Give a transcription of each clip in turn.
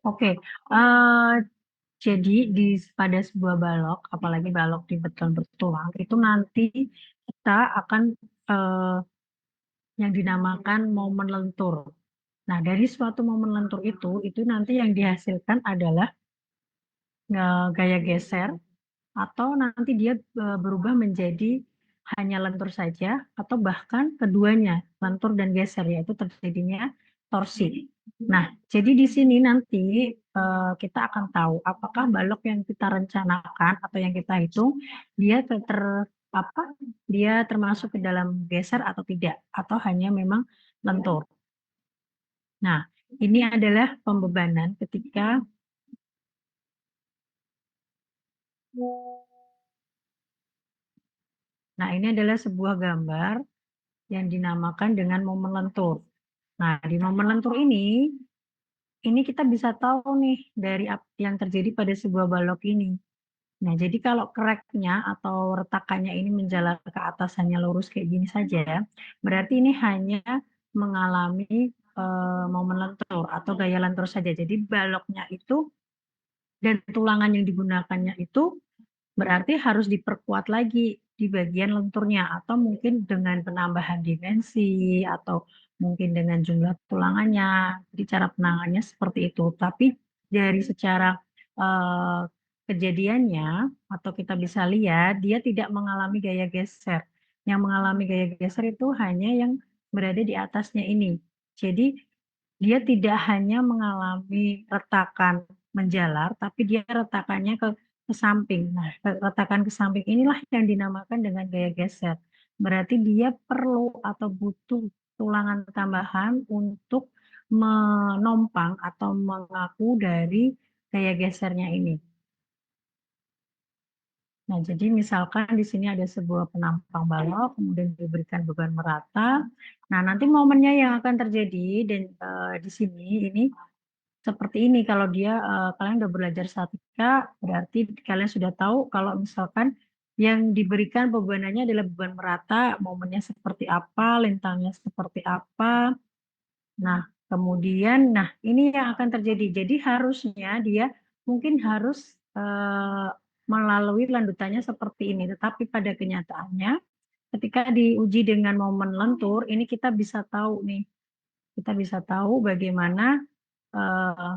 Oke, jadi pada sebuah balok, apalagi balok di beton bertulang, itu nanti kita akan eh, yang dinamakan momen lentur. Nah, dari suatu momen lentur itu nanti yang dihasilkan adalah gaya geser atau nanti dia berubah menjadi hanya lentur saja atau bahkan keduanya lentur dan geser yaitu terjadinya torsi. Nah, jadi di sini nanti kita akan tahu apakah balok yang kita rencanakan atau yang kita hitung dia apa dia termasuk ke dalam geser atau tidak atau hanya memang lentur. Nah, ini adalah pembebanan ketika Nah, ini adalah sebuah gambar yang dinamakan dengan momen lentur. Nah, di momen lentur ini kita bisa tahu nih dari yang terjadi pada sebuah balok ini. Nah, jadi kalau crack-nya atau retakannya ini menjalar ke atas hanya lurus kayak gini saja, berarti ini hanya mengalami momen lentur atau gaya lentur saja. Jadi baloknya itu dan tulangan yang digunakannya itu berarti harus diperkuat lagi di bagian lenturnya atau mungkin dengan penambahan dimensi atau mungkin dengan jumlah tulangannya. Jadi cara penanganannya seperti itu. Tapi dari secara eh, kejadiannya atau kita bisa lihat dia tidak mengalami gaya geser. Yang mengalami gaya geser itu hanya yang berada di atasnya ini. Jadi dia tidak hanya mengalami retakan menjalar, tapi dia retakannya ke samping. Nah, retakan ke samping inilah yang dinamakan dengan gaya geser. Berarti dia perlu atau butuh tulangan tambahan untuk menompang atau mengaku dari gaya gesernya ini. Nah, jadi misalkan di sini ada sebuah penampang balok, kemudian diberikan beban merata. Nah, nanti momennya yang akan terjadi dan di sini ini seperti ini kalau dia kalian udah belajar statika berarti kalian sudah tahu kalau misalkan yang diberikan bebanannya adalah beban merata, momennya seperti apa, lintangnya seperti apa. Nah, kemudian ini yang akan terjadi. Jadi harusnya dia mungkin harus melalui lanjutannya seperti ini, tetapi pada kenyataannya ketika diuji dengan momen lentur ini kita bisa tahu nih, kita bisa tahu bagaimana eh,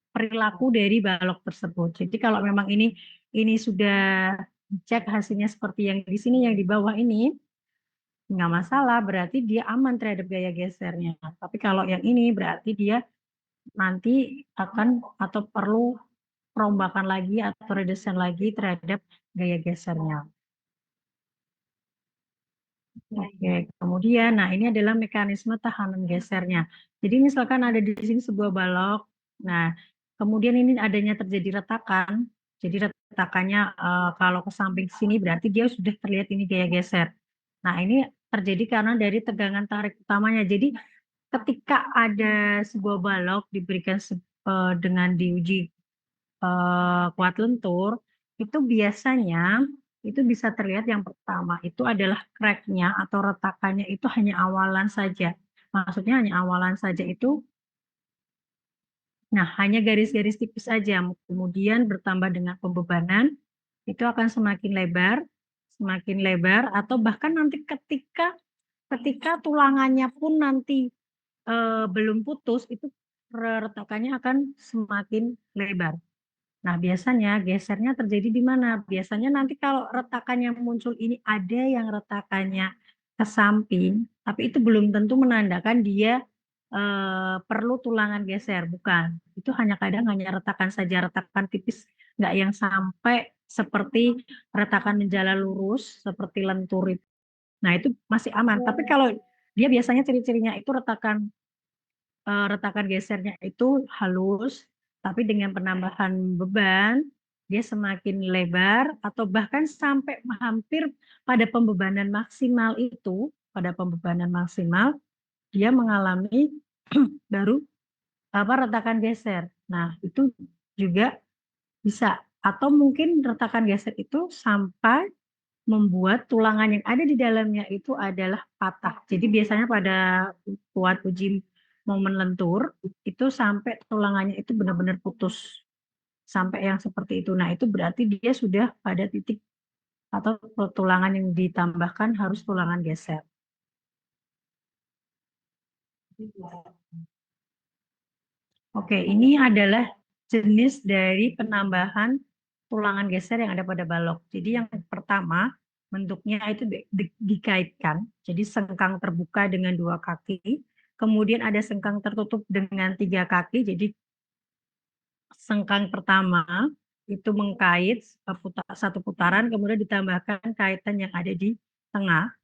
perilaku dari balok tersebut. Jadi kalau memang ini sudah cek hasilnya seperti yang di sini yang di bawah ini nggak masalah, berarti dia aman terhadap gaya gesernya. Tapi kalau yang ini berarti dia nanti akan atau perlu perombakan lagi atau redesign lagi terhadap gaya gesernya. Oke, kemudian, nah ini adalah mekanisme tahanan gesernya. Jadi misalkan ada di sini sebuah balok, nah kemudian ini adanya terjadi retakan, jadi retakannya kalau ke samping sini berarti dia sudah terlihat ini gaya geser. Nah ini terjadi karena dari tegangan tarik utamanya. Jadi ketika ada sebuah balok diberikan dengan diuji kuat lentur, itu biasanya itu bisa terlihat yang pertama itu adalah crack-nya atau retakannya itu hanya awalan saja. Maksudnya hanya awalan saja itu, nah hanya garis-garis tipis saja. Kemudian bertambah dengan pembebanan, itu akan semakin lebar, atau bahkan nanti ketika tulangannya pun nanti belum putus, itu retakannya akan semakin lebar. Nah, biasanya gesernya terjadi di mana? Biasanya nanti kalau retakan yang muncul ini ada yang retakannya ke samping, tapi itu belum tentu menandakan dia perlu tulangan geser, bukan. Itu hanya kadang hanya retakan saja, retakan tipis, nggak yang sampai seperti retakan menjala lurus, seperti lentur itu. Nah, itu masih aman. Tapi kalau dia biasanya ciri-cirinya itu retakan gesernya itu halus, tapi dengan penambahan beban, dia semakin lebar, atau bahkan sampai hampir pada pembebanan maksimal pada pembebanan maksimal, dia mengalami baru retakan geser. Nah, itu juga bisa. Atau mungkin retakan geser itu sampai membuat tulangan yang ada di dalamnya itu adalah patah. Jadi biasanya pada buat uji momen lentur itu sampai tulangannya itu benar-benar putus sampai yang seperti itu. Nah, itu berarti dia sudah pada titik atau tulangan yang ditambahkan harus tulangan geser. Oke, ini adalah jenis dari penambahan tulangan geser yang ada pada balok. Jadi yang pertama, bentuknya itu dikaitkan. Jadi sengkang terbuka dengan 2 kaki. Kemudian ada sengkang tertutup dengan 3 kaki. Jadi sengkang pertama itu mengkait satu putaran, kemudian ditambahkan kaitan yang ada di tengah.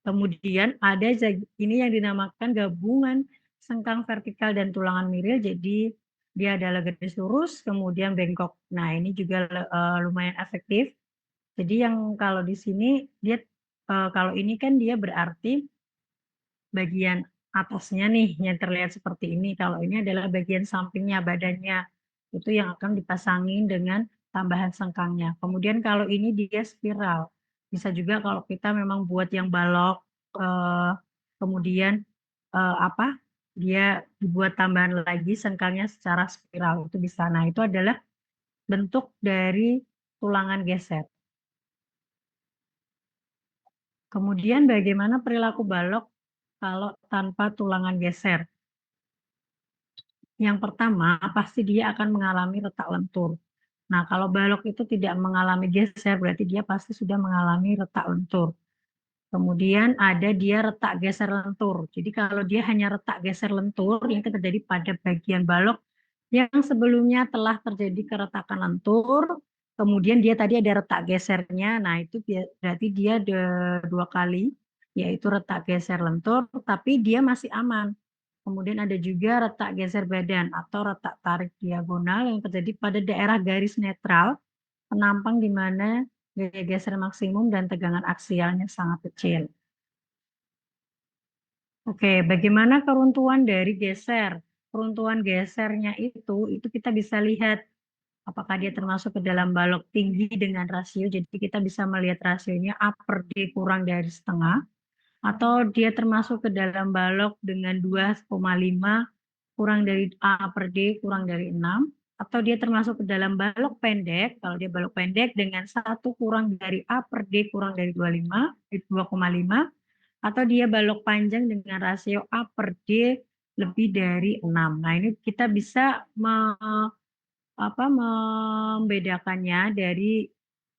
Kemudian ada ini yang dinamakan gabungan sengkang vertikal dan tulangan miril. Jadi dia adalah garis lurus, kemudian bengkok. Nah, ini juga lumayan efektif. Jadi yang kalau di sini dia kalau ini kan dia berarti bagian atasnya nih yang terlihat seperti ini. Kalau ini adalah bagian sampingnya, badannya. Itu yang akan dipasangin dengan tambahan sengkangnya. Kemudian kalau ini dia spiral. Bisa juga kalau kita memang buat yang balok, kemudian dia dibuat tambahan lagi sengkangnya secara spiral. Itu bisa. Nah, itu adalah bentuk dari tulangan geser. Kemudian bagaimana perilaku balok kalau tanpa tulangan geser? Yang pertama, pasti dia akan mengalami retak lentur. Nah, kalau balok itu tidak mengalami geser, berarti dia pasti sudah mengalami retak lentur. Kemudian ada dia retak geser lentur. Jadi kalau dia hanya retak geser lentur, yang terjadi pada bagian balok yang sebelumnya telah terjadi keretakan lentur, kemudian dia tadi ada retak gesernya, nah itu berarti dia ada 2 kali, yaitu retak geser lentur, tapi dia masih aman. Kemudian ada juga retak geser badan atau retak tarik diagonal yang terjadi pada daerah garis netral, penampang di mana gaya geser maksimum dan tegangan aksialnya sangat kecil. Oke, bagaimana keruntuhan dari geser? Keruntuhan gesernya itu kita bisa lihat apakah dia termasuk ke dalam balok tinggi dengan rasio, jadi kita bisa melihat rasionya A per D kurang dari setengah, atau dia termasuk ke dalam balok dengan 2,5 kurang dari A per D kurang dari 6, atau dia termasuk ke dalam balok pendek, kalau dia balok pendek dengan 1 kurang dari A per D kurang dari 2,5, atau dia balok panjang dengan rasio A per D lebih dari 6. Nah, ini kita bisa membedakannya dari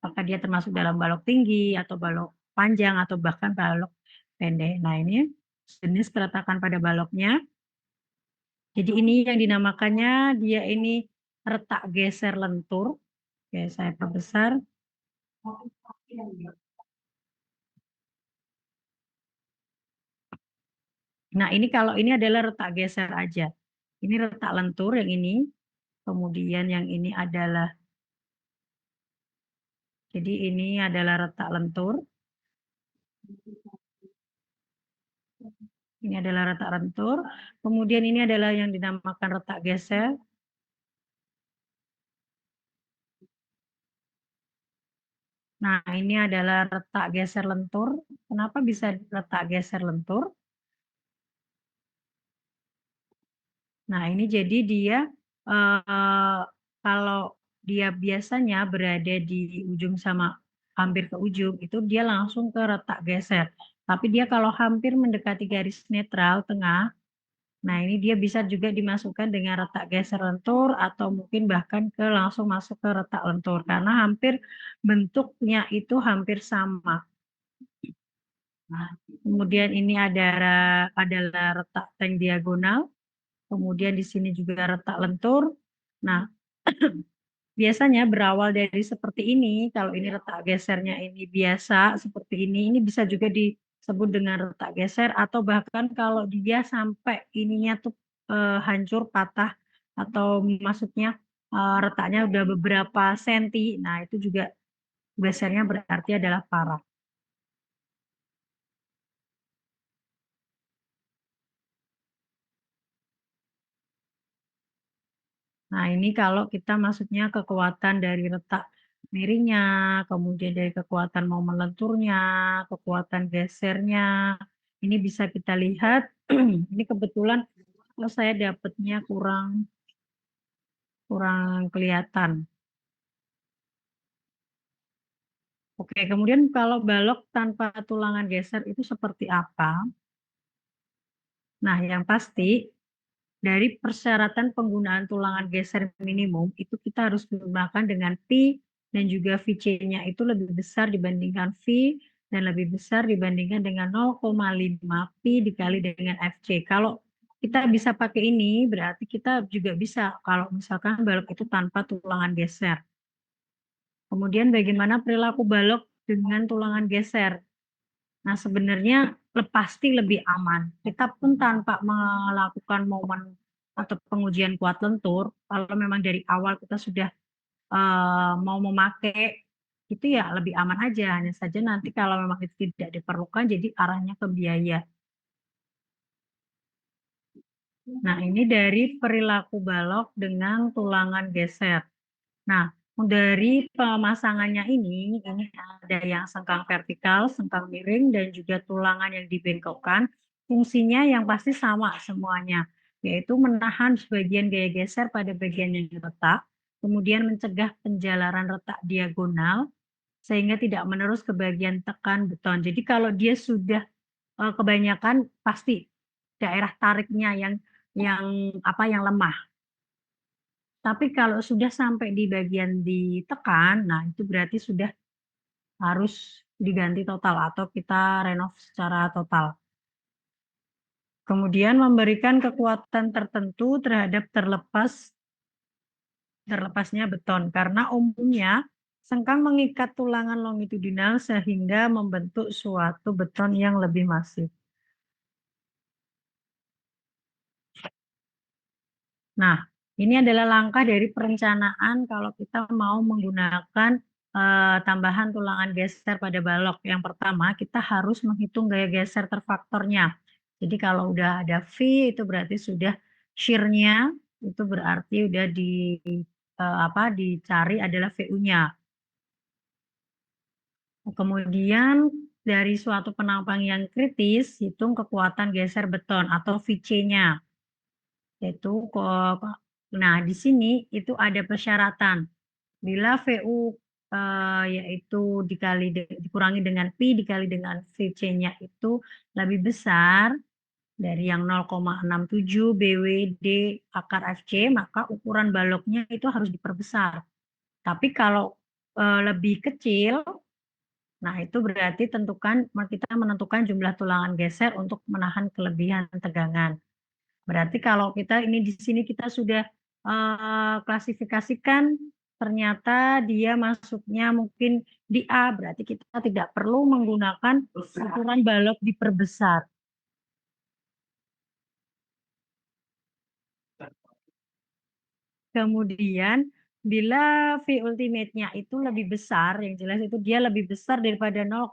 apakah dia termasuk dalam balok tinggi atau balok panjang atau bahkan balok pendek. Nah, ini jenis keretakan pada baloknya. Jadi ini yang dinamakannya dia ini retak geser lentur. Oke, saya perbesar. Nah, ini kalau ini adalah retak geser aja. Ini retak lentur yang ini. Kemudian yang ini adalah, jadi ini adalah retak lentur. Ini adalah retak lentur. Kemudian ini adalah yang dinamakan retak geser. Nah, ini adalah retak geser lentur. Kenapa bisa retak geser lentur? Nah, ini jadi dia kalau dia biasanya berada di ujung sama hampir ke ujung, itu dia langsung ke retak geser. Tapi dia kalau hampir mendekati garis netral tengah, nah ini dia bisa juga dimasukkan dengan retak geser lentur atau mungkin bahkan langsung masuk ke retak lentur karena hampir bentuknya itu hampir sama. Nah, kemudian ini adalah retak tank diagonal. Kemudian di sini juga retak lentur. Nah, biasanya berawal dari seperti ini. Kalau ini retak gesernya ini biasa seperti ini bisa juga disebut dengan retak geser atau bahkan kalau dia sampai ininya tuh hancur, patah atau maksudnya retaknya udah beberapa senti. Nah, itu juga gesernya berarti adalah parah. Nah, ini kalau kita maksudnya kekuatan dari retak miringnya, kemudian dari kekuatan momen lenturnya, kekuatan gesernya, ini bisa kita lihat Ini kebetulan saya dapatnya kurang kelihatan. Oke, kemudian kalau balok tanpa tulangan geser itu seperti apa? Nah, yang pasti dari persyaratan penggunaan tulangan geser minimum itu kita harus menggunakan dengan Pi dan juga VC-nya itu lebih besar dibandingkan V dan lebih besar dibandingkan dengan 0,5 Pi dikali dengan FC. Kalau kita bisa pakai ini berarti kita juga bisa kalau misalkan balok itu tanpa tulangan geser. Kemudian bagaimana perilaku balok dengan tulangan geser? Nah, sebenarnya pasti lebih aman. Kita pun tanpa melakukan momen atau pengujian kuat lentur, kalau memang dari awal kita sudah mau memakai, itu ya lebih aman aja. Hanya saja nanti kalau memang itu tidak diperlukan, jadi arahnya ke biaya. Nah, ini dari perilaku balok dengan tulangan geser. Nah, dari pemasangannya ini ada yang sengkang vertikal, sengkang miring, dan juga tulangan yang dibengkokkan. Fungsinya yang pasti sama semuanya, yaitu menahan sebagian gaya geser pada bagian yang retak, kemudian mencegah penjalaran retak diagonal, sehingga tidak menerus ke bagian tekan beton. Jadi kalau dia sudah kebanyakan, pasti daerah tariknya yang lemah. Tapi kalau sudah sampai di bagian ditekan, nah itu berarti sudah harus diganti total atau kita renov secara total. Kemudian memberikan kekuatan tertentu terhadap terlepasnya beton karena umumnya sengkang mengikat tulangan longitudinal sehingga membentuk suatu beton yang lebih masif. Nah, ini adalah langkah dari perencanaan kalau kita mau menggunakan tambahan tulangan geser pada balok. Yang pertama, kita harus menghitung gaya geser terfaktornya. Jadi kalau udah ada V, itu berarti sudah shear-nya, itu berarti udah dicari adalah VU-nya. Kemudian dari suatu penampang yang kritis, hitung kekuatan geser beton atau VC-nya. Yaitu nah di sini itu ada persyaratan. Bila VU yaitu dikurangi dengan Pi dikali dengan VC-nya itu lebih besar dari yang 0,67 BWD akar FC, maka ukuran baloknya itu harus diperbesar. Tapi kalau lebih kecil, nah itu berarti kita menentukan jumlah tulangan geser untuk menahan kelebihan tegangan. Berarti kalau kita ini di sini kita sudah klasifikasikan ternyata dia masuknya mungkin di A, berarti kita tidak perlu menggunakan ukuran balok diperbesar. Kemudian bila V ultimate-nya itu lebih besar, yang jelas itu dia lebih besar daripada 0,5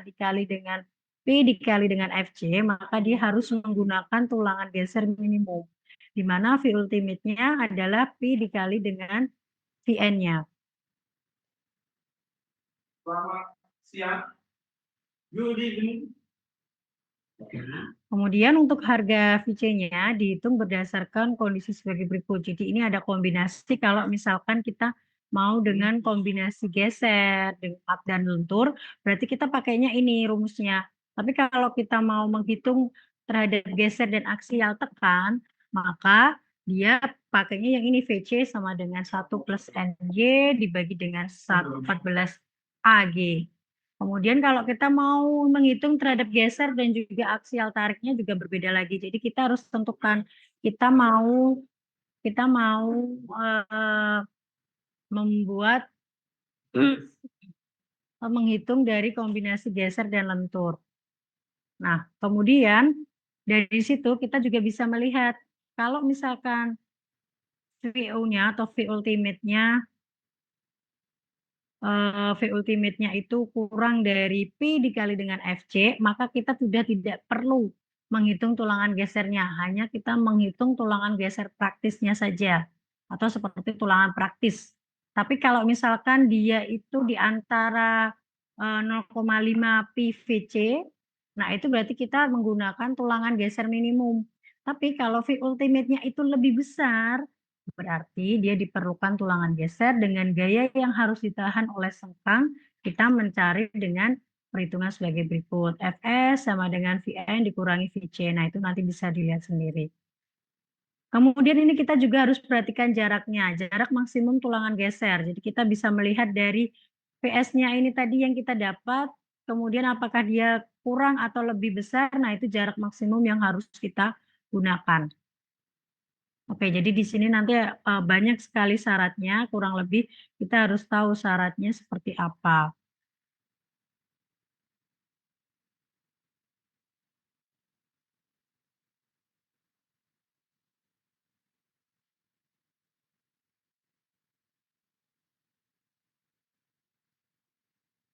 dikali dengan P dikali dengan FC, maka dia harus menggunakan tulangan geser minimum. Di mana V ultimate-nya adalah P dikali dengan Vn-nya. Selamat siang. Good evening. Kemudian untuk harga VC-nya dihitung berdasarkan kondisi sebagai berikut. Jadi ini ada kombinasi kalau misalkan kita mau dengan kombinasi geser, up dan lentur, berarti kita pakainya ini rumusnya. Tapi kalau kita mau menghitung terhadap geser dan aksial tekan, maka dia pakainya yang ini VC sama dengan 1 plus NY dibagi dengan 14 AG. Kemudian kalau kita mau menghitung terhadap geser dan juga aksial tariknya juga berbeda lagi. Jadi kita harus tentukan kita mau membuat menghitung dari kombinasi geser dan lentur. Nah, kemudian dari situ kita juga bisa melihat kalau misalkan VO-nya atau V ultimate-nya itu kurang dari P dikali dengan FC, maka kita sudah tidak perlu menghitung tulangan gesernya, hanya kita menghitung tulangan geser praktisnya saja, atau seperti tulangan praktis. Tapi kalau misalkan dia itu di antara 0,5 P VC Nah, itu berarti kita menggunakan tulangan geser minimum. Tapi kalau V ultimate-nya itu lebih besar, berarti dia diperlukan tulangan geser dengan gaya yang harus ditahan oleh sengkang. Kita mencari dengan perhitungan sebagai berikut. Fs sama dengan Vn dikurangi Vc. Nah, itu nanti bisa dilihat sendiri. Kemudian ini kita juga harus perhatikan jaraknya, jarak maksimum tulangan geser. Jadi kita bisa melihat dari PS-nya ini tadi yang kita dapat, kemudian apakah dia kurang atau lebih besar, nah itu jarak maksimum yang harus kita gunakan. Oke, jadi di sini nanti banyak sekali syaratnya, kurang lebih kita harus tahu syaratnya seperti apa.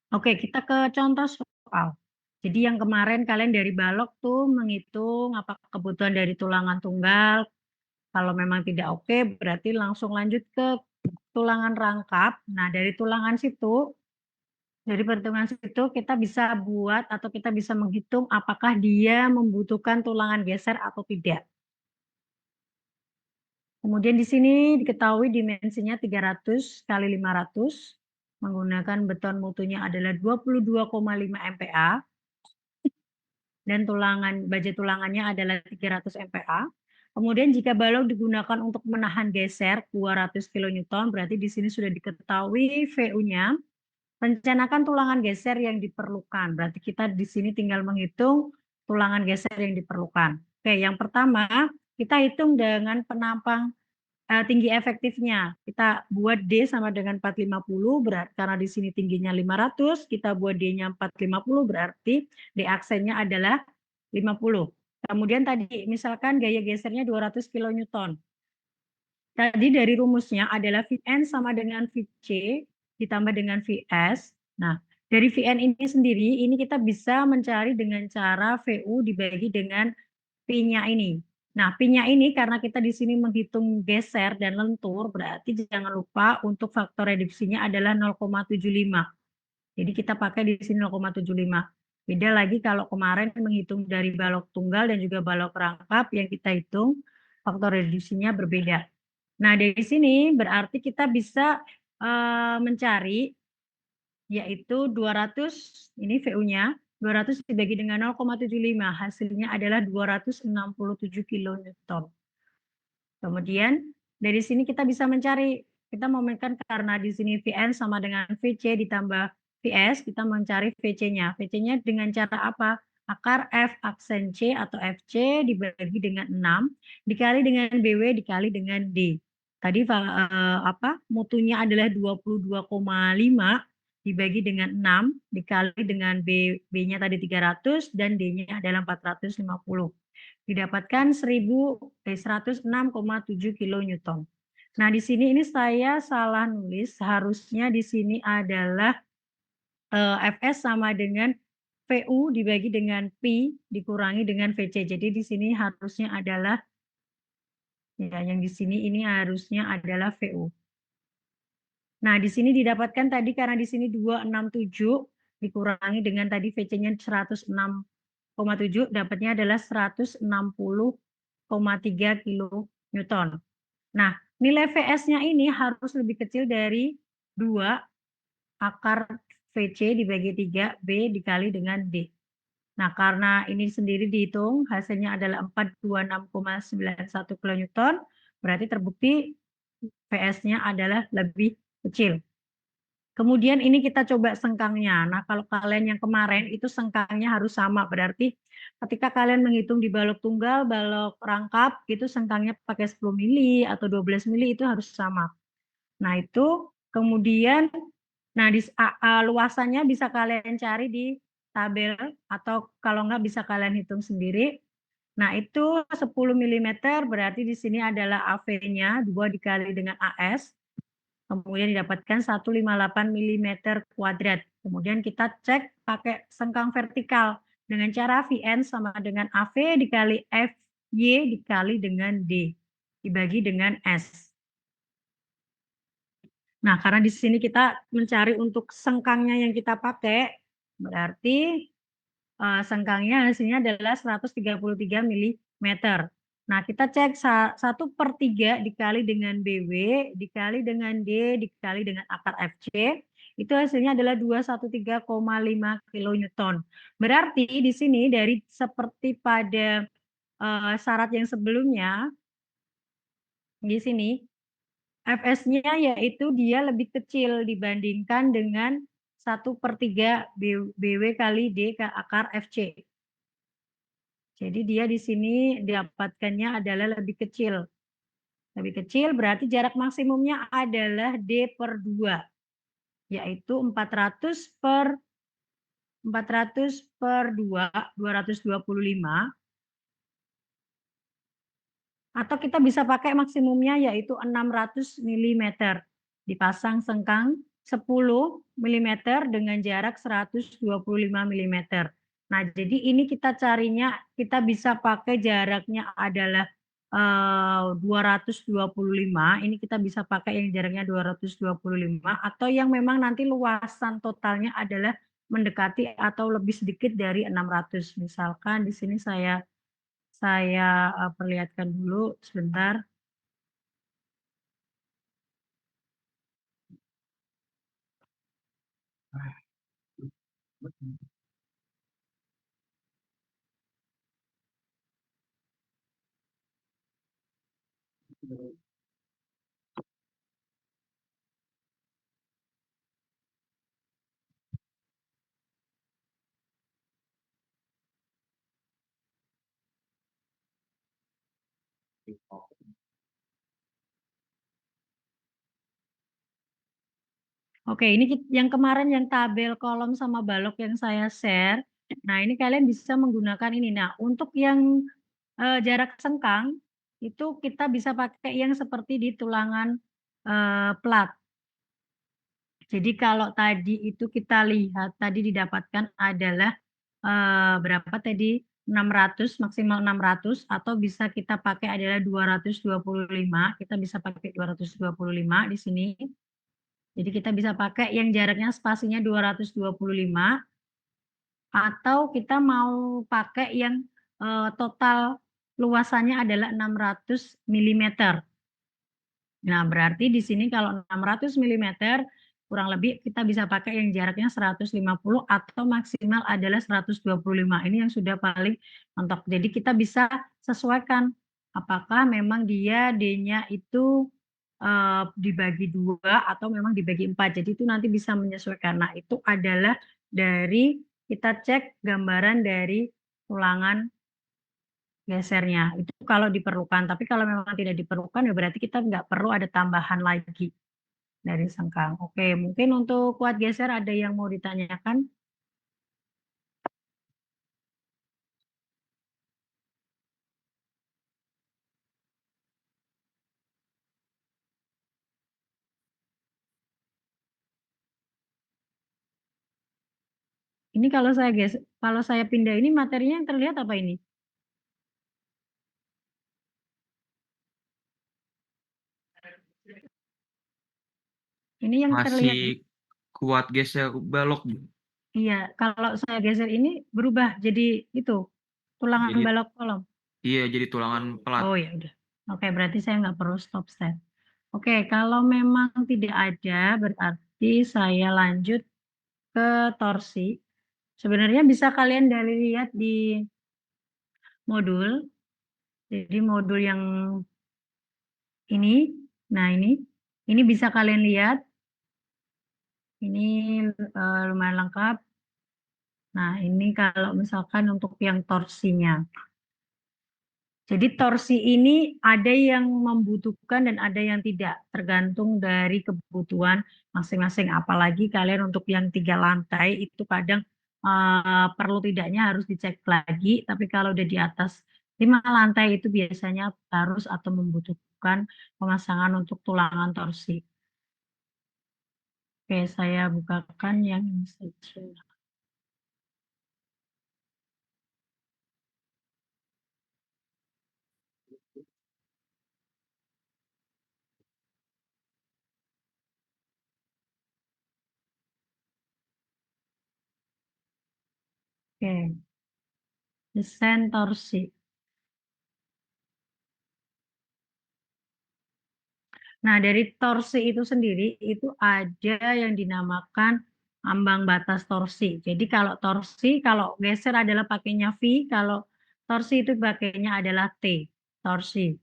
Oke, kita ke contoh soal. Jadi yang kemarin kalian dari balok tuh menghitung apa kebutuhan dari tulangan tunggal. Kalau memang tidak oke, berarti langsung lanjut ke tulangan rangkap. Nah, dari tulangan situ, dari perhitungan situ kita bisa buat atau kita bisa menghitung apakah dia membutuhkan tulangan geser atau tidak. Kemudian di sini diketahui dimensinya 300 kali 500, menggunakan beton mutunya adalah 22,5 MPa, dan baja tulangannya adalah 300 MPa. Kemudian jika balok digunakan untuk menahan geser 200 kN, berarti di sini sudah diketahui VU-nya. Rencanakan tulangan geser yang diperlukan. Berarti kita di sini tinggal menghitung tulangan geser yang diperlukan. Oke, yang pertama kita hitung dengan penampang tinggi efektifnya. Kita buat D sama dengan 450, berarti karena di sini tingginya 500, kita buat D-nya 450, berarti D aksennya adalah 50. Kemudian tadi misalkan gaya gesernya 200 kN. Tadi dari rumusnya adalah Vn sama dengan Vc ditambah dengan Vs. Nah, dari Vn ini sendiri, ini kita bisa mencari dengan cara Vu dibagi dengan P-nya ini. Nah, P-nya ini karena kita di sini menghitung geser dan lentur, berarti jangan lupa untuk faktor reduksinya adalah 0,75. Jadi kita pakai di sini 0,75. Beda lagi kalau kemarin menghitung dari balok tunggal dan juga balok rangkap yang kita hitung, faktor reduksinya berbeda. Nah, dari sini berarti kita bisa mencari yaitu 200, ini VU-nya, 200 dibagi dengan 0,75, hasilnya adalah 267 kN. Kemudian dari sini kita bisa mencari, kita memenkan karena di sini Vn sama dengan Vc ditambah Vs, kita mencari Vc-nya. Vc-nya dengan cara apa? Akar F aksen C atau Fc dibagi dengan 6, dikali dengan Bw dikali dengan D. Tadi mutunya adalah 22,5 dibagi dengan 6 dikali dengan B-nya tadi 300 dan D-nya adalah 450. Didapatkan 106,7 kN. Nah, di sini ini saya salah nulis, harusnya di sini adalah Fs sama dengan Vu dibagi dengan Pi dikurangi dengan Vc. Jadi di sini harusnya adalah, ya yang di sini ini harusnya adalah Vu. Nah, di sini didapatkan tadi karena di sini 267 dikurangi dengan tadi Vc-nya 106,7, dapatnya adalah 160,3 kN. Nah, nilai Vs-nya ini harus lebih kecil dari 2 akar Vc dibagi 3 B dikali dengan D. Nah, karena ini sendiri dihitung, hasilnya adalah 426,91 kN, berarti terbukti Vs-nya adalah lebih kecil. Kemudian ini kita coba sengkangnya. Nah, kalau kalian yang kemarin itu sengkangnya harus sama. Berarti ketika kalian menghitung di balok tunggal, balok rangkap, itu sengkangnya pakai 10 mili atau 12 mili itu harus sama. Nah, itu kemudian, nah luasannya bisa kalian cari di tabel atau kalau nggak bisa kalian hitung sendiri. Nah, itu 10 mm berarti di sini adalah AV-nya 2 dikali dengan AS. Kemudian didapatkan 158 mm kuadrat. Kemudian kita cek pakai sengkang vertikal dengan cara Vn sama dengan AV dikali Fy dikali dengan D dibagi dengan S. Nah, karena di sini kita mencari untuk sengkangnya yang kita pakai, berarti sengkangnya hasilnya adalah 133 mm. Nah, kita cek 1/3 dikali dengan BW, dikali dengan D, dikali dengan akar FC, itu hasilnya adalah 213,5 kilonewton. Berarti di sini dari seperti pada syarat yang sebelumnya, di sini Fs-nya yaitu dia lebih kecil dibandingkan dengan 1/3 BW kali D ke akar FC. Jadi dia di sini didapatkannya adalah lebih kecil. Lebih kecil berarti jarak maksimumnya adalah D/2, yaitu 400/2, 225. Atau kita bisa pakai maksimumnya yaitu 600 mm. Dipasang sengkang 10 mm dengan jarak 125 mm. Nah, jadi ini kita carinya, kita bisa pakai jaraknya adalah 225. Ini kita bisa pakai yang jaraknya 225 atau yang memang nanti luasan totalnya adalah mendekati atau lebih sedikit dari 600. Misalkan di sini saya perlihatkan dulu sebentar. Oke, ini yang kemarin yang tabel kolom sama balok yang saya share. Nah, ini kalian bisa menggunakan ini. Nah, untuk yang jarak sengkang itu kita bisa pakai yang seperti di tulangan plat. Jadi kalau tadi itu kita lihat tadi didapatkan adalah berapa tadi? 600, maksimal 600, atau bisa kita pakai adalah 225. Kita bisa pakai 225 di sini. Jadi kita bisa pakai yang jaraknya spasinya 225, atau kita mau pakai yang total luasannya adalah 600 mm. Nah, berarti di sini kalau 600 mm kurang lebih kita bisa pakai yang jaraknya 150 atau maksimal adalah 125. Ini yang sudah paling mentok. Jadi kita bisa sesuaikan apakah memang dia D-nya itu dibagi 2 atau memang dibagi 4. Jadi itu nanti bisa menyesuaikan. Nah, itu adalah dari kita cek gambaran dari ulangan gesernya itu kalau diperlukan, tapi kalau memang tidak diperlukan ya berarti kita nggak perlu ada tambahan lagi dari sengkang. Oke, mungkin untuk kuat geser ada yang mau ditanyakan? Ini kalau saya geser, kalau saya pindah ini materinya yang terlihat apa ini? Ini yang Masih terlihat, kuat geser balok, Bu. iya. Kalau saya geser ini berubah jadi itu tulangan Jadi balok kolom. iya jadi tulangan pelat. Oh ya udah. Oke, berarti saya nggak perlu stop step. Oke, kalau memang tidak ada, berarti saya lanjut ke torsi. Sebenarnya bisa kalian dari lihat di modul. Jadi modul yang ini, nah ini bisa kalian lihat. Ini lumayan lengkap. Nah, ini kalau misalkan untuk yang torsinya. Jadi torsi ini ada yang membutuhkan dan ada yang tidak, tergantung dari kebutuhan masing-masing. Apalagi kalian untuk yang 3 lantai itu kadang perlu tidaknya harus dicek lagi. Tapi kalau udah di atas 5 lantai itu biasanya harus atau membutuhkan pemasangan untuk tulangan torsi. Oke, saya bukakan yang ini saja. Oke. desain torsi. Nah, dari torsi itu sendiri itu ada yang dinamakan ambang batas torsi. Jadi kalau torsi, kalau geser adalah pakainya V, kalau torsi itu pakainya adalah T, torsi.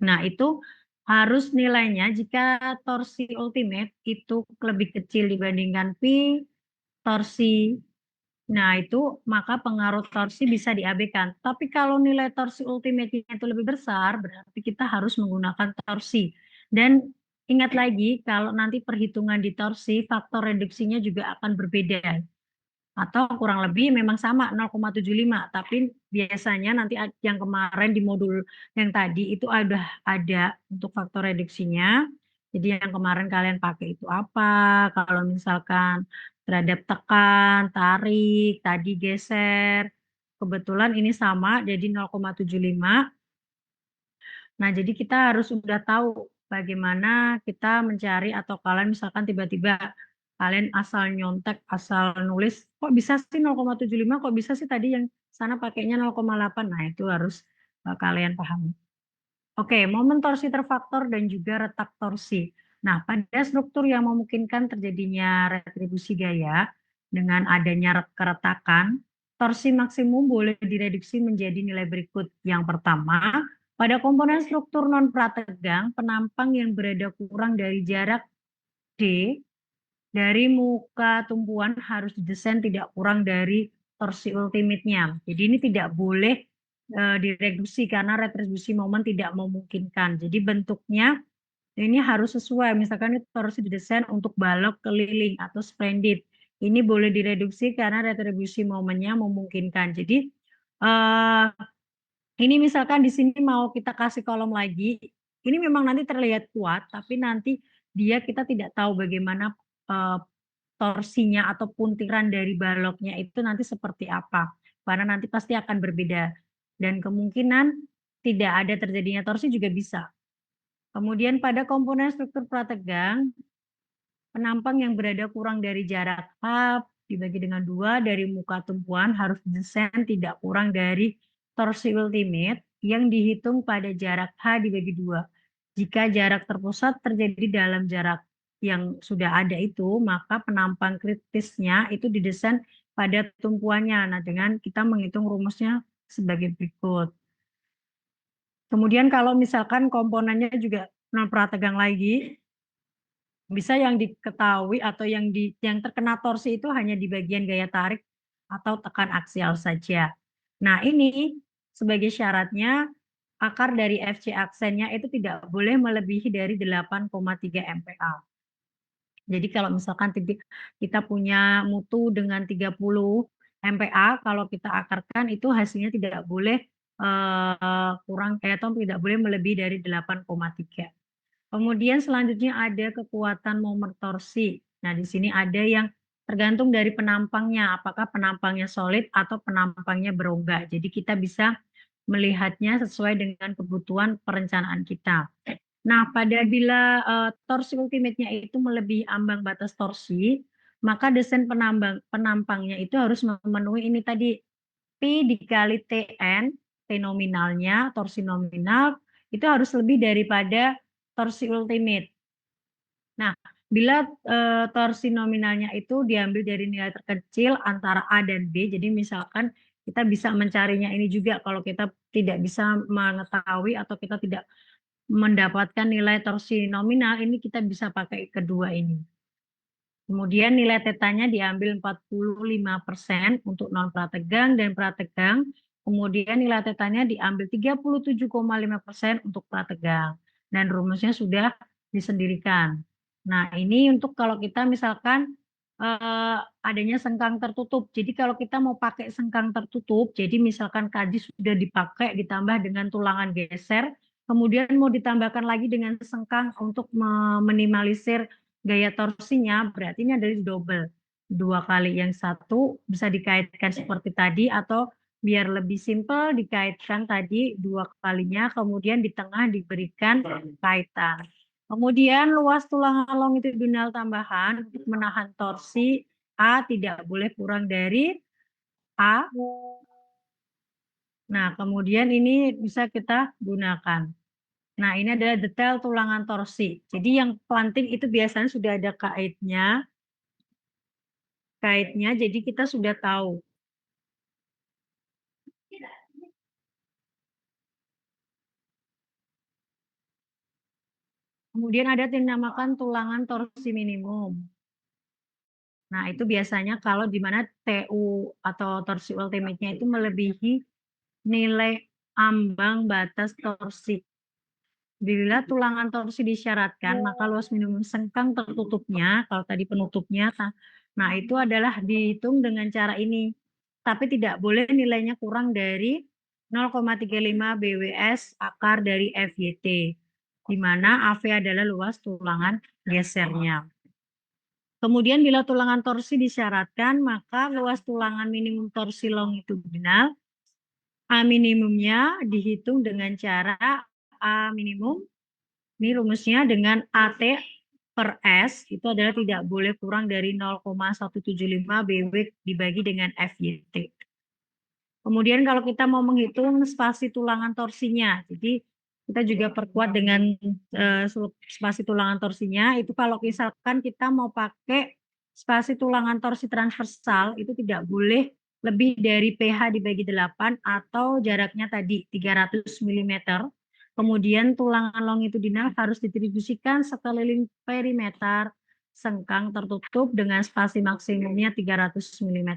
Nah, itu harus nilainya jika torsi ultimate itu lebih kecil dibandingkan V, torsi. Nah, itu maka pengaruh torsi bisa diabaikan. Tapi kalau nilai torsi ultimate-nya itu lebih besar, berarti kita harus menggunakan torsi. Dan ingat lagi, kalau nanti perhitungan di torsi, faktor reduksinya juga akan berbeda. Atau kurang lebih memang sama 0,75. Tapi biasanya nanti yang kemarin di modul yang tadi itu ada untuk faktor reduksinya. Jadi yang kemarin kalian pakai itu apa? Kalau misalkan terhadap tekan, tarik, tadi geser. Kebetulan ini sama, jadi 0,75. Nah, jadi kita harus sudah tahu bagaimana kita mencari atau kalian misalkan tiba-tiba kalian asal nyontek, asal nulis, kok bisa sih 0,75, kok bisa sih tadi yang sana pakainya 0,8. Nah, itu harus kalian pahami. Oke, momen torsi terfaktor dan juga retak torsi. Nah, pada struktur yang memungkinkan terjadinya retribusi gaya dengan adanya keretakan, torsi maksimum boleh direduksi menjadi nilai berikut. Yang pertama, pada komponen struktur non-prategang, penampang yang berada kurang dari jarak D dari muka tumpuan harus didesain tidak kurang dari torsi ultimate-nya. Jadi ini tidak boleh direduksi karena retribusi momen tidak memungkinkan. Jadi bentuknya ini harus sesuai. Misalkan ini torsi didesain untuk balok keliling atau splendid. Ini boleh direduksi karena retribusi momennya memungkinkan. Jadi ini misalkan di sini mau kita kasih kolom lagi. Ini memang nanti terlihat kuat, tapi nanti kita tidak tahu bagaimana torsinya atau puntiran dari baloknya itu nanti seperti apa. Karena nanti pasti akan berbeda. Dan kemungkinan tidak ada terjadinya torsi juga bisa. Kemudian pada komponen struktur prategang, penampang yang berada kurang dari jarak H dibagi dengan 2 dari muka tumpuan harus didesain tidak kurang dari torsi ultimate yang dihitung pada jarak H dibagi 2. Jika jarak terpusat terjadi dalam jarak yang sudah ada itu, maka penampang kritisnya itu didesain pada tumpuannya. Nah, dengan kita menghitung rumusnya sebagai berikut. Kemudian kalau misalkan komponennya juga non prategang lagi, bisa yang diketahui atau yang terkena torsi itu hanya di bagian gaya tarik atau tekan aksial saja. Nah, ini sebagai syaratnya akar dari FC aksennya itu tidak boleh melebihi dari 8,3 MPa. Jadi kalau misalkan kita punya mutu dengan 30 MPa, kalau kita akarkan itu hasilnya tidak boleh kurang atau tidak boleh melebihi dari 8,3. Kemudian selanjutnya ada kekuatan momen torsi. Nah, di sini ada yang tergantung dari penampangnya, apakah penampangnya solid atau penampangnya berongga. Jadi kita bisa melihatnya sesuai dengan kebutuhan perencanaan kita. Nah, bila torsi ultimate-nya itu melebihi ambang batas torsi, maka desain penampangnya itu harus memenuhi ini tadi, P dikali TN, T nominalnya, torsi nominal, itu harus lebih daripada torsi ultimate. Nah, bila torsi nominalnya itu diambil dari nilai terkecil antara A dan B, jadi misalkan kita bisa mencarinya ini juga kalau kita tidak bisa mengetahui atau kita tidak mendapatkan nilai torsi nominal, ini kita bisa pakai kedua ini. Kemudian nilai tetanya diambil 45% untuk non prategang dan prategang. Kemudian nilai tetanya diambil 37,5% untuk prategang. Dan rumusnya sudah disendirikan. Nah, ini untuk kalau kita misalkan adanya sengkang tertutup. Jadi kalau kita mau pakai sengkang tertutup, jadi misalkan kaji sudah dipakai ditambah dengan tulangan geser, kemudian mau ditambahkan lagi dengan sengkang untuk meminimalisir gaya torsinya, berarti ini adalah double. 2 kali yang satu bisa dikaitkan seperti tadi, atau biar lebih simpel dikaitkan tadi 2 kalinya, kemudian di tengah diberikan kaitan. Kemudian luas tulang longitudinal tambahan untuk menahan torsi A tidak boleh kurang dari A Nah, kemudian ini bisa kita gunakan. Nah, ini adalah detail tulangan torsi. Jadi yang planting itu biasanya sudah ada kaitnya, jadi kita sudah tahu. Kemudian ada yang dinamakan tulangan torsi minimum. Nah, itu biasanya kalau di mana TU atau torsi ultimate-nya itu melebihi nilai ambang batas torsi. Bila tulangan torsi disyaratkan, maka luas minimum sengkang tertutupnya, kalau tadi penutupnya, nah itu adalah dihitung dengan cara ini. Tapi tidak boleh nilainya kurang dari 0,35 BWS akar dari FYT, di mana AV adalah luas tulangan gesernya. Kemudian bila tulangan torsi disyaratkan, maka luas tulangan minimum torsi longitudinal A minimumnya dihitung dengan cara A minimum, ini rumusnya dengan AT per S, itu adalah tidak boleh kurang dari 0,175 BW dibagi dengan FYT. Kemudian kalau kita mau menghitung spasi tulangan torsinya, jadi kita juga perkuat dengan spasi tulangan torsinya, itu kalau misalkan kita mau pakai spasi tulangan torsi transversal, itu tidak boleh lebih dari PH dibagi 8 atau jaraknya tadi 300 mm. Kemudian tulangan longitudinal harus didistribusikan sekeliling perimeter sengkang tertutup dengan spasi maksimumnya 300 mm.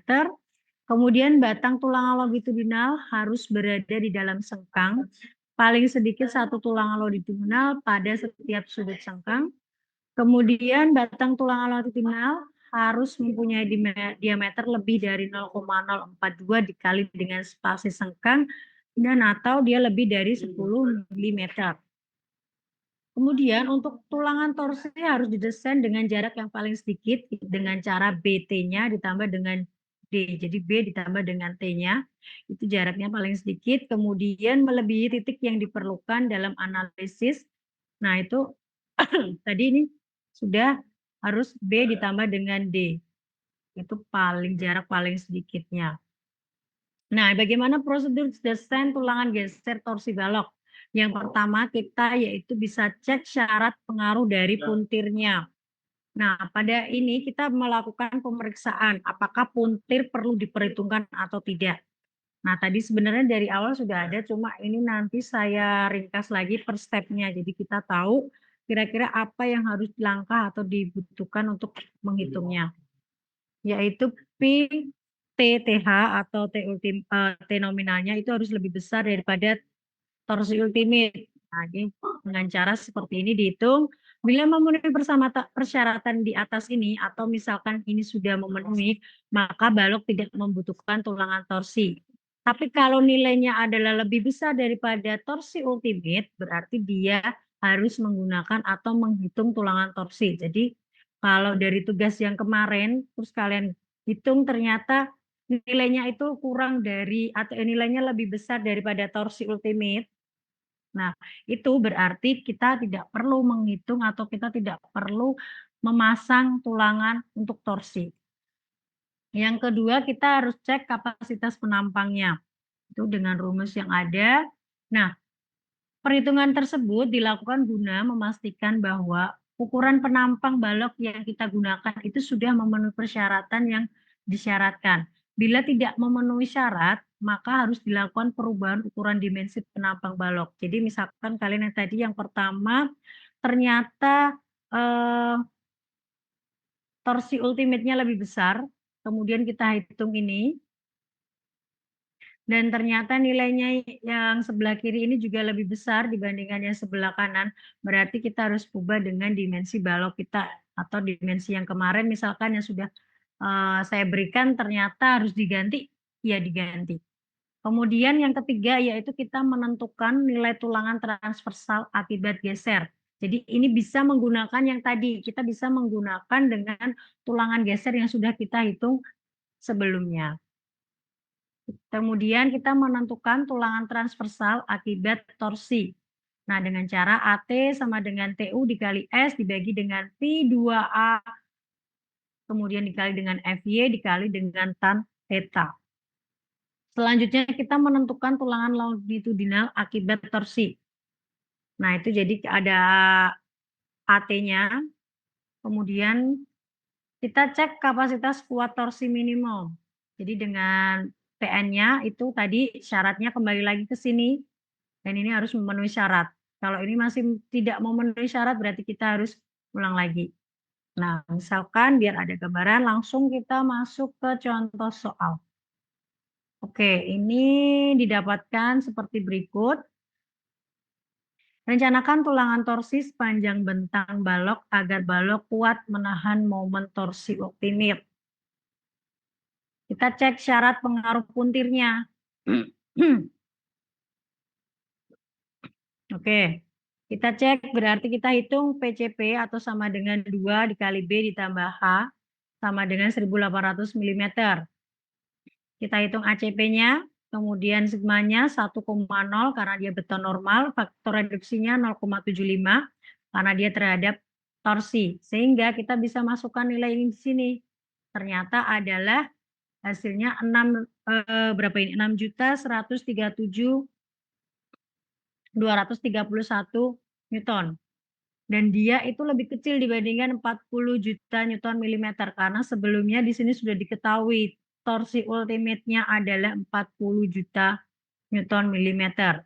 Kemudian batang tulangan longitudinal harus berada di dalam sengkang, paling sedikit satu tulangan longitudinal pada setiap sudut sengkang. Kemudian batang tulangan longitudinal harus mempunyai diameter lebih dari 0,042 dikali dengan spasi sengkang dan atau dia lebih dari 10 mm. Kemudian untuk tulangan torsi harus didesain dengan jarak yang paling sedikit dengan cara BT-nya ditambah dengan D. Jadi B ditambah dengan T-nya, itu jaraknya paling sedikit. Kemudian melebihi titik yang diperlukan dalam analisis. Nah itu tadi ini sudah harus B ditambah dengan D. Itu jarak paling sedikitnya. Nah, bagaimana prosedur desain tulangan geser torsi balok? Yang pertama kita yaitu bisa cek syarat pengaruh dari puntirnya. Nah, pada ini kita melakukan pemeriksaan apakah puntir perlu diperhitungkan atau tidak. Nah, tadi sebenarnya dari awal sudah ada, cuma ini nanti saya ringkas lagi per stepnya. Jadi kita tahu kira-kira apa yang harus dilangkah atau dibutuhkan untuk menghitungnya. Yaitu P TTH atau T nominalnya itu harus lebih besar daripada torsi ultimate. Nah, ini dengan cara seperti ini dihitung. Bila memenuhi persyaratan di atas ini atau misalkan ini sudah memenuhi, maka balok tidak membutuhkan tulangan torsi. Tapi kalau nilainya adalah lebih besar daripada torsi ultimate, berarti dia harus menggunakan atau menghitung tulangan torsi. Jadi kalau dari tugas yang kemarin, terus kalian hitung ternyata nilainya itu kurang dari atau nilainya lebih besar daripada torsi ultimate. Nah, itu berarti kita tidak perlu menghitung atau kita tidak perlu memasang tulangan untuk torsi. Yang kedua, kita harus cek kapasitas penampangnya. Itu dengan rumus yang ada. Nah, perhitungan tersebut dilakukan guna memastikan bahwa ukuran penampang balok yang kita gunakan itu sudah memenuhi persyaratan yang disyaratkan. Bila tidak memenuhi syarat, maka harus dilakukan perubahan ukuran dimensi penampang balok. Jadi misalkan kalian yang tadi yang pertama ternyata torsi ultimate-nya lebih besar, kemudian kita hitung ini, dan ternyata nilainya yang sebelah kiri ini juga lebih besar dibandingkan yang sebelah kanan, berarti kita harus ubah dengan dimensi balok kita atau dimensi yang kemarin misalkan yang sudah saya berikan ternyata harus diganti, ya diganti. Kemudian yang ketiga yaitu kita menentukan nilai tulangan transversal akibat geser. Jadi ini bisa menggunakan yang tadi, kita bisa menggunakan dengan tulangan geser yang sudah kita hitung sebelumnya. Kemudian kita menentukan tulangan transversal akibat torsi. Nah, dengan cara AT sama dengan TU dikali S dibagi dengan P2A, kemudian dikali dengan FY dikali dengan tan theta. Selanjutnya kita menentukan tulangan longitudinal akibat torsi. Nah, itu jadi ada AT-nya, kemudian kita cek kapasitas kuat torsi minimum. Jadi dengan PN-nya itu tadi syaratnya kembali lagi ke sini, dan ini harus memenuhi syarat. Kalau ini masih tidak memenuhi syarat, berarti kita harus ulang lagi. Nah, misalkan biar ada gambaran, langsung kita masuk ke contoh soal. Oke, ini didapatkan seperti berikut. Rencanakan tulangan torsi sepanjang bentang balok agar balok kuat menahan momen torsi optimit. Kita cek syarat pengaruh puntirnya. Oke, kita cek berarti kita hitung PCP atau sama dengan 2 dikali B ditambah H sama dengan 1800 mm. Kita hitung ACP-nya, kemudian sigmanya 1,0 karena dia beton normal, faktor reduksinya 0,75 karena dia terhadap torsi. Sehingga kita bisa masukkan nilai ini di sini. Ternyata adalah hasilnya 6.137.231 Newton. Dan dia itu lebih kecil dibandingkan 40 juta Newton milimeter karena sebelumnya di sini sudah diketahui torsi ultimate-nya adalah 40 juta Newton milimeter.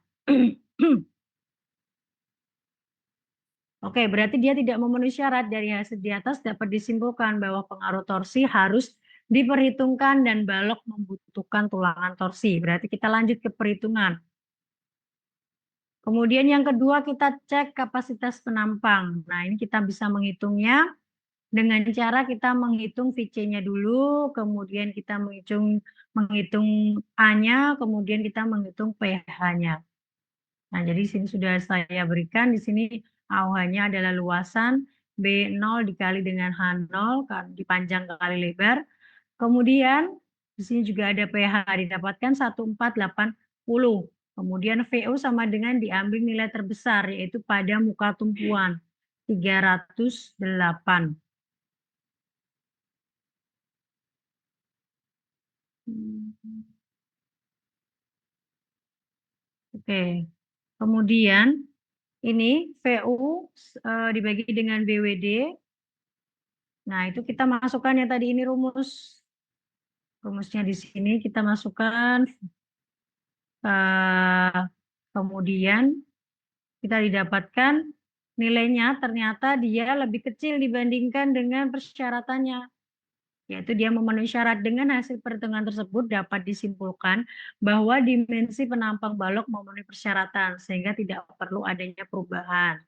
Oke, berarti dia tidak memenuhi syarat. Dari hasil di atas dapat disimpulkan bahwa pengaruh torsi harus diperhitungkan dan balok membutuhkan tulangan torsi. Berarti kita lanjut ke perhitungan. Kemudian yang kedua kita cek kapasitas penampang. Nah, ini kita bisa menghitungnya dengan cara kita menghitung VC-nya dulu, kemudian kita menghitung A-nya, kemudian kita menghitung PH-nya. Nah, jadi sini sudah saya berikan di sini AOH-nya adalah luasan B0 dikali dengan H0 dipanjang kali lebar. Kemudian di sini juga ada PH didapatkan 1480. Kemudian VO sama dengan diambil nilai terbesar yaitu pada muka tumpuan 308. Oke. Kemudian ini VU dibagi dengan BWD. Nah, itu kita masukkan yang tadi ini rumus. Rumusnya di sini kita masukkan. Kemudian kita didapatkan nilainya ternyata dia lebih kecil dibandingkan dengan persyaratannya. Yaitu dia memenuhi syarat. Dengan hasil perhitungan tersebut dapat disimpulkan bahwa dimensi penampang balok memenuhi persyaratan sehingga tidak perlu adanya perubahan.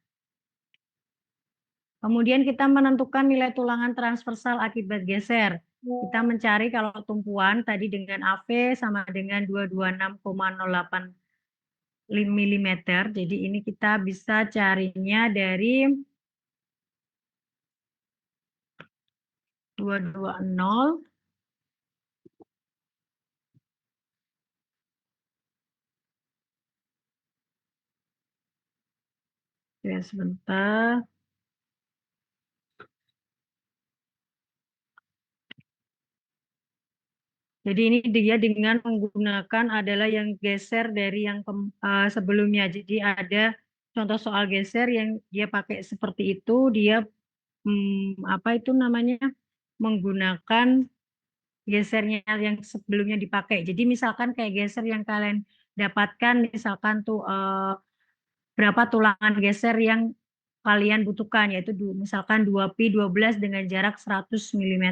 Kemudian kita menentukan nilai tulangan transversal akibat geser. Kita mencari kalau tumpuan tadi dengan AV sama dengan 226,08 mm. Jadi ini kita bisa carinya dari 220 ya sebentar. Jadi ini dia dengan menggunakan adalah yang geser dari yang sebelumnya. Jadi ada contoh soal geser yang dia pakai seperti itu, dia apa itu namanya menggunakan gesernya yang sebelumnya dipakai. Jadi misalkan kayak geser yang kalian dapatkan, misalkan tuh berapa tulangan geser yang kalian butuhkan, yaitu misalkan 2pi12 dengan jarak 100 mm.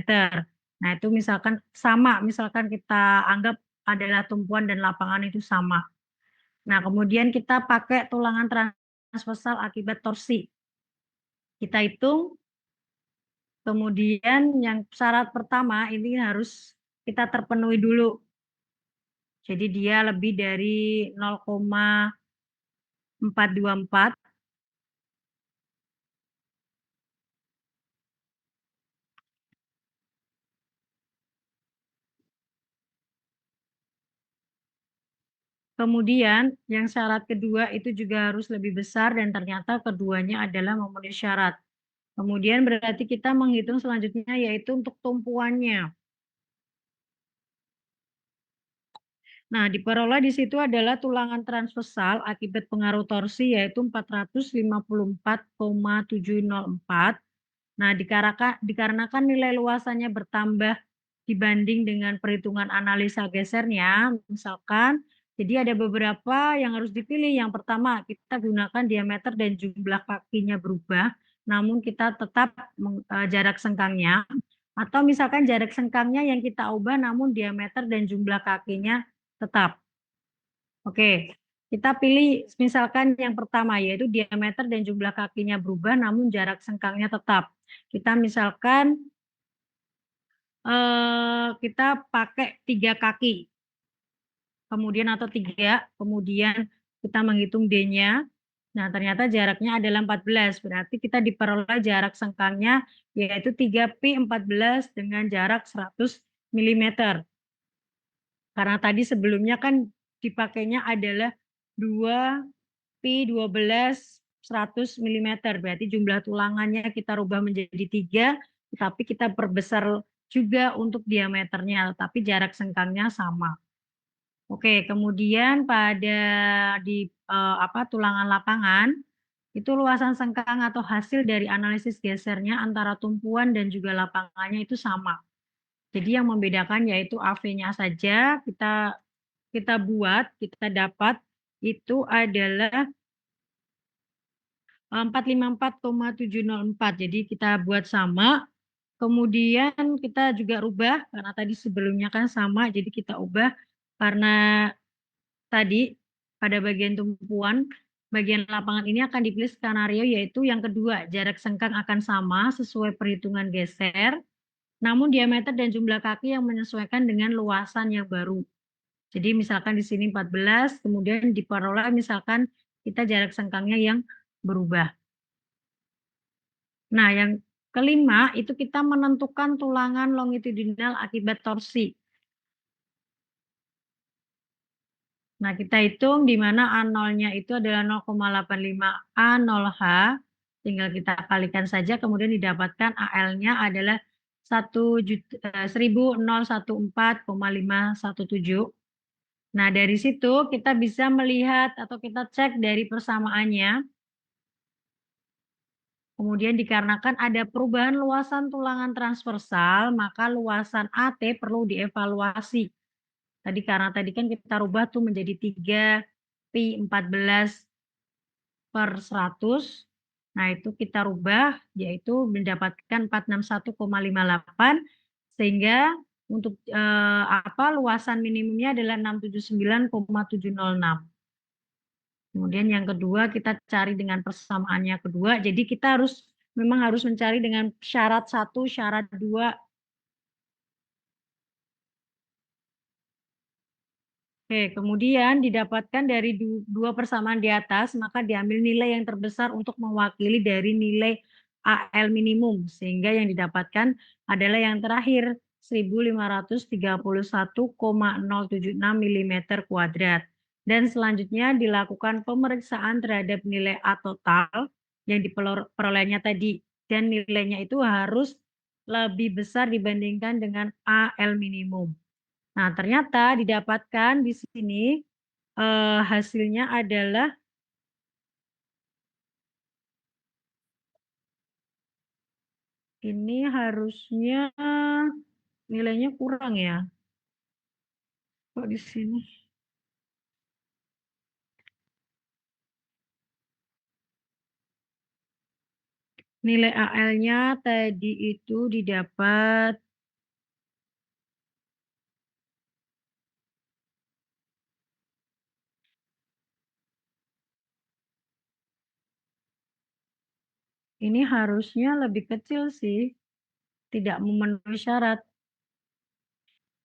Nah, itu misalkan sama, misalkan kita anggap adalah tumpuan dan lapangan itu sama. Nah, kemudian kita pakai tulangan transversal akibat torsi. Kita hitung, kemudian yang syarat pertama ini harus kita terpenuhi dulu. Jadi dia lebih dari 0,424. Kemudian yang syarat kedua itu juga harus lebih besar dan ternyata keduanya adalah memenuhi syarat. Kemudian berarti kita menghitung selanjutnya yaitu untuk tumpuannya. Nah, diperoleh di situ adalah tulangan transversal akibat pengaruh torsi yaitu 454,704. Nah, dikarenakan nilai luasannya bertambah dibanding dengan perhitungan analisa gesernya, misalkan, jadi ada beberapa yang harus dipilih. Yang pertama, kita gunakan diameter dan jumlah kakinya berubah, namun kita tetap jarak sengkangnya. Atau misalkan jarak sengkangnya yang kita ubah, namun diameter dan jumlah kakinya tetap. Oke, kita pilih misalkan yang pertama yaitu diameter dan jumlah kakinya berubah namun jarak sengkangnya tetap. Kita misalkan kita pakai 3 kaki, kemudian atau 3, kemudian kita menghitung D-nya. Nah, ternyata jaraknya adalah 14, berarti kita diperoleh jarak sengkangnya yaitu 3pi14 dengan jarak 100 mm. Karena tadi sebelumnya kan dipakainya adalah 2pi12 100 mm. Berarti jumlah tulangannya kita rubah menjadi 3, tetapi kita perbesar juga untuk diameternya, tapi jarak sengkangnya sama. Oke, kemudian pada tulangan lapangan, itu luasan sengkang atau hasil dari analisis gesernya antara tumpuan dan juga lapangannya itu sama. Jadi yang membedakan yaitu AV-nya saja kita buat, kita dapat itu adalah 454,704. Jadi kita buat sama, kemudian kita juga rubah karena tadi sebelumnya kan sama, jadi kita ubah karena tadi pada bagian tumpuan, bagian lapangan ini akan dipilih skenario yaitu yang kedua, jarak sengkang akan sama sesuai perhitungan geser, namun diameter dan jumlah kaki yang menyesuaikan dengan luasan yang baru. Jadi misalkan di sini 14, kemudian diperoleh misalkan kita jarak sengkangnya yang berubah. Nah, yang kelima itu kita menentukan tulangan longitudinal akibat torsi. Nah, kita hitung di mana A0-nya itu adalah 0,85 A0H. Tinggal kita kalikan saja, kemudian didapatkan AL-nya adalah 1014,517. Nah, dari situ kita bisa melihat atau kita cek dari persamaannya. Kemudian dikarenakan ada perubahan luasan tulangan transversal, maka luasan AT perlu dievaluasi. Tadi karena tadi kan kita rubah tuh menjadi 3pi14/100. Nah, itu kita rubah yaitu mendapatkan 461,58 sehingga untuk luasan minimumnya adalah 679,706. Kemudian yang kedua kita cari dengan persamaannya kedua. Jadi kita memang harus mencari dengan syarat 1, syarat 2. Oke, kemudian didapatkan dari dua persamaan di atas, maka diambil nilai yang terbesar untuk mewakili dari nilai AL minimum, sehingga yang didapatkan adalah yang terakhir 1531,076 mm². Dan selanjutnya dilakukan pemeriksaan terhadap nilai A total yang diperolehnya tadi, dan nilainya itu harus lebih besar dibandingkan dengan AL minimum. Nah, ternyata didapatkan di sini hasilnya adalah ini harusnya nilainya kurang ya. Kok di sini? Nilai AL-nya tadi itu didapat ini harusnya lebih kecil sih, tidak memenuhi syarat.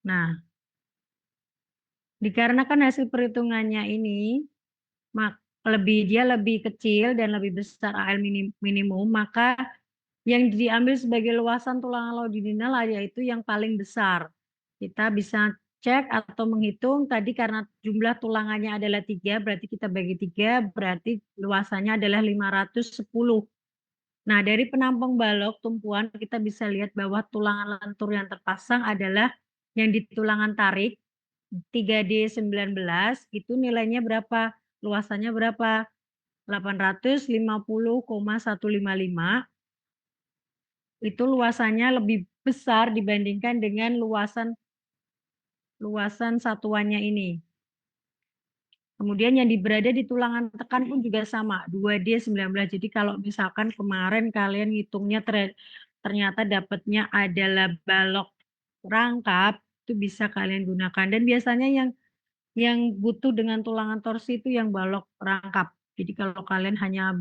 Nah, dikarenakan hasil perhitungannya ini dia lebih kecil dan lebih besar AL minimum, maka yang diambil sebagai luasan tulangan longitudinal yaitu yang paling besar. Kita bisa cek atau menghitung tadi karena jumlah tulangannya adalah 3, berarti kita bagi 3, berarti luasannya adalah 510. Nah, dari penampung balok tumpuan kita bisa lihat bahwa tulangan lentur yang terpasang adalah yang di tulangan tarik. 3D19 itu nilainya berapa? Luasannya berapa? 850,155. Itu luasannya lebih besar dibandingkan dengan luasan satuannya ini. Kemudian yang berada di tulangan tekan pun juga sama, 2D19. Jadi kalau misalkan kemarin kalian ngitungnya ternyata dapatnya adalah balok rangkap, itu bisa kalian gunakan. Dan biasanya yang butuh dengan tulangan torsi itu yang balok rangkap. Jadi kalau kalian hanya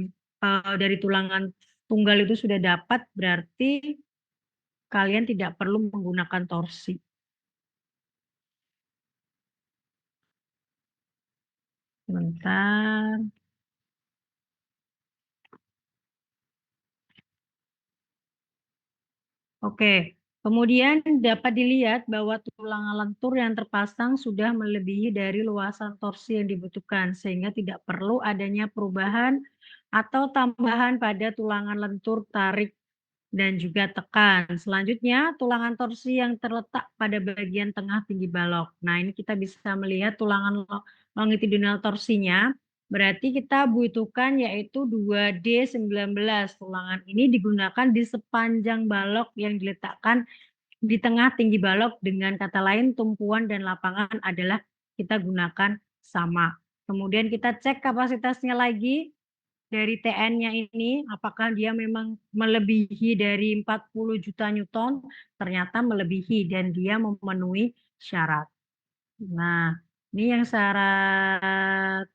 dari tulangan tunggal itu sudah dapat, berarti kalian tidak perlu menggunakan torsi. Sebentar. Oke, kemudian dapat dilihat bahwa tulang lentur yang terpasang sudah melebihi dari luasan torsi yang dibutuhkan, sehingga tidak perlu adanya perubahan atau tambahan pada tulangan lentur tarik dan juga tekan. Selanjutnya, tulangan torsi yang terletak pada bagian tengah tinggi balok. Nah, ini kita bisa melihat tulangan longitudinal torsinya. Berarti kita butuhkan yaitu 2D19. Tulangan ini digunakan di sepanjang balok yang diletakkan di tengah tinggi balok. Dengan kata lain, tumpuan dan lapangan adalah kita gunakan sama. Kemudian kita cek kapasitasnya lagi dari TN-nya ini, apakah dia memang melebihi dari 40 juta Newton? Ternyata melebihi dan dia memenuhi syarat. Nah, ini yang syarat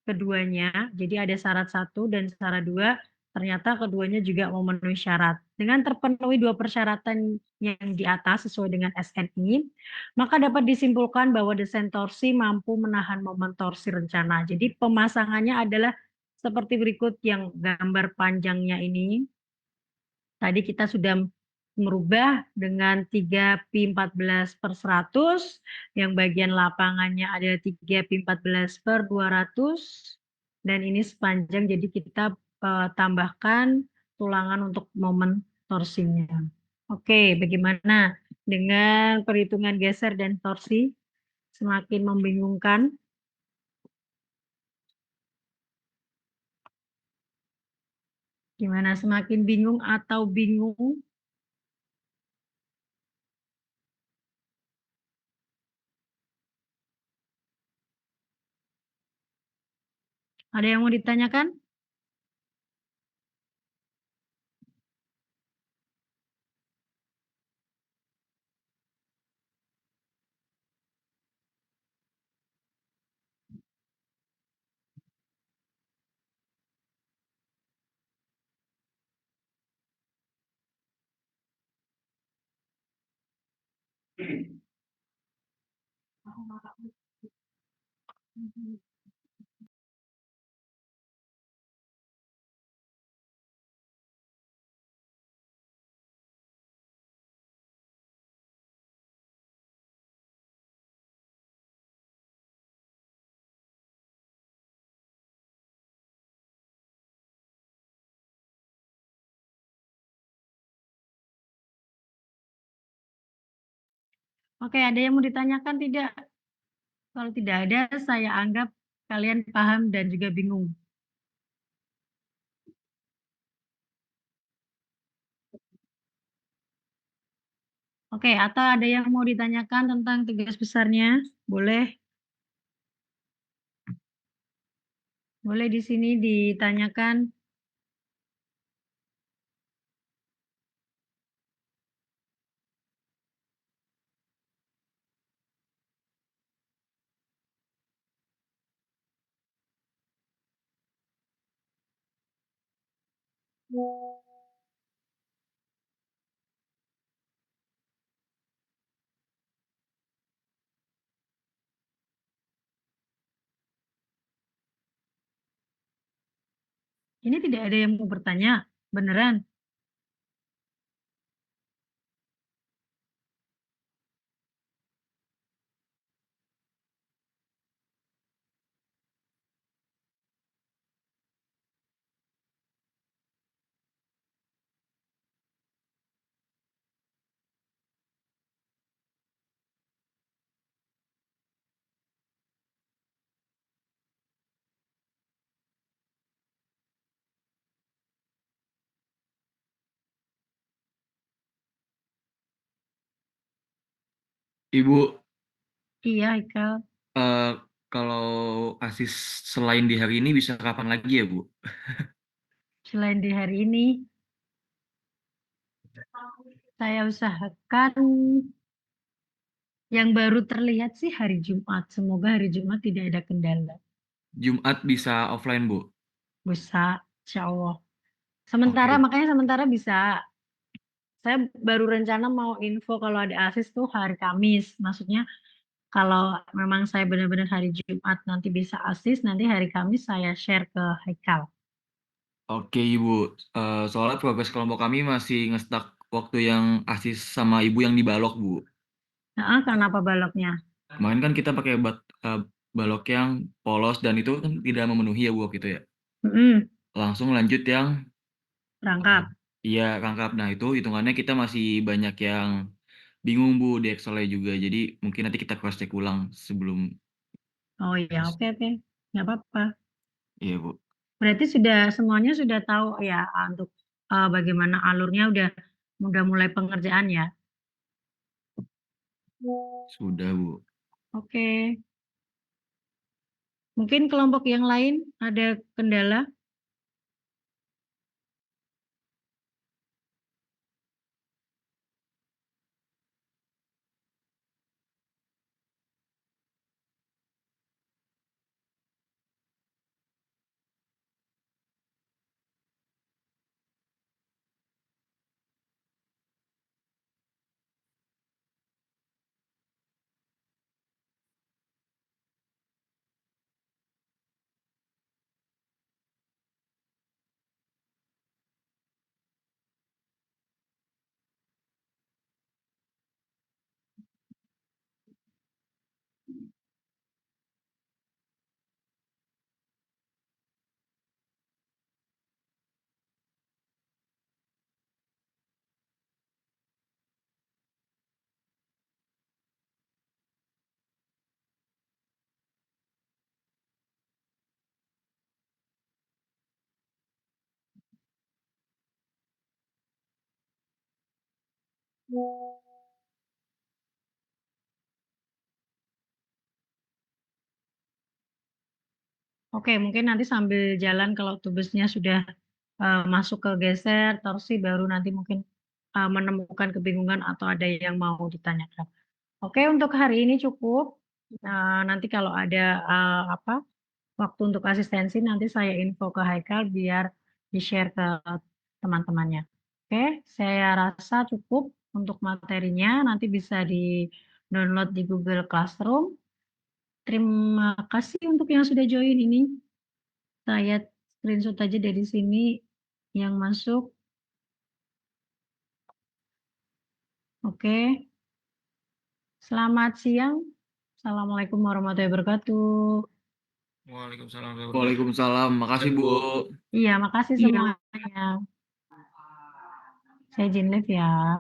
keduanya. Jadi ada syarat 1 dan syarat 2. Ternyata keduanya juga memenuhi syarat. Dengan terpenuhi dua persyaratan yang di atas sesuai dengan SNI, maka dapat disimpulkan bahwa desain torsi mampu menahan momen torsi rencana. Jadi pemasangannya adalah seperti berikut yang gambar panjangnya ini. Tadi kita sudah merubah dengan 3pi14/100, yang bagian lapangannya ada 3pi14/200, dan ini sepanjang, jadi kita tambahkan tulangan untuk momen torsinya. Oke, bagaimana dengan perhitungan geser dan torsi? Semakin membingungkan. Gimana, semakin bingung atau bingung? Ada yang mau ditanyakan? Oke, ada yang mau ditanyakan tidak? Kalau tidak ada, saya anggap kalian paham dan juga bingung. Oke, atau ada yang mau ditanyakan tentang tugas besarnya? Boleh, boleh di sini ditanyakan. Ini tidak ada yang mau bertanya, beneran? Ibu, Iya, Haikal. eh, kalau ASIS selain di hari ini bisa kapan lagi ya, Bu? Selain di hari ini, saya usahakan yang baru terlihat sih hari Jumat. Semoga hari Jumat tidak ada kendala. Jumat bisa offline, Bu? Bisa, insya Allah. Sementara, Oke. makanya sementara bisa. Saya baru rencana mau info kalau ada ASIS tuh hari Kamis. Maksudnya kalau memang saya benar-benar hari Jumat nanti bisa ASIS, nanti hari Kamis saya share ke Haikal. Oke, Ibu. Soalnya progres kelompok kami masih ngestak waktu yang ASIS sama Ibu yang dibalok, Bu. Nah, kenapa baloknya? Kemarin kan kita pakai balok yang polos dan itu kan tidak memenuhi ya, Bu, waktu itu ya. Mm-mm, Langsung lanjut yang eh, rangkap. iya rangkap. Nah, itu hitungannya kita masih banyak yang bingung, Bu, di Excel juga. Jadi mungkin nanti kita cross check ulang sebelum. Oh iya, oke oke, nggak apa-apa. Iya, Bu. Berarti sudah semuanya sudah tahu ya untuk bagaimana alurnya udah mulai pengerjaan ya. Sudah, Bu. Oke, mungkin kelompok yang lain ada kendala. Oke, mungkin nanti sambil jalan kalau tugasnya sudah masuk ke geser, torsi baru nanti mungkin menemukan kebingungan atau ada yang mau ditanyakan. Oke, untuk hari ini cukup. Nanti kalau ada apa waktu untuk asistensi nanti saya info ke Haikal biar di-share ke teman-temannya. Oke, saya rasa cukup untuk materinya. Nanti bisa di-download di Google Classroom. Terima kasih untuk yang sudah join ini. Saya screenshot aja dari sini yang masuk. Oke, selamat siang. Assalamualaikum warahmatullahi wabarakatuh. Waalaikumsalam. Waalaikumsalam. Makasih, Bu. Iya, makasih Iya. semuanya. Saya izin live ya.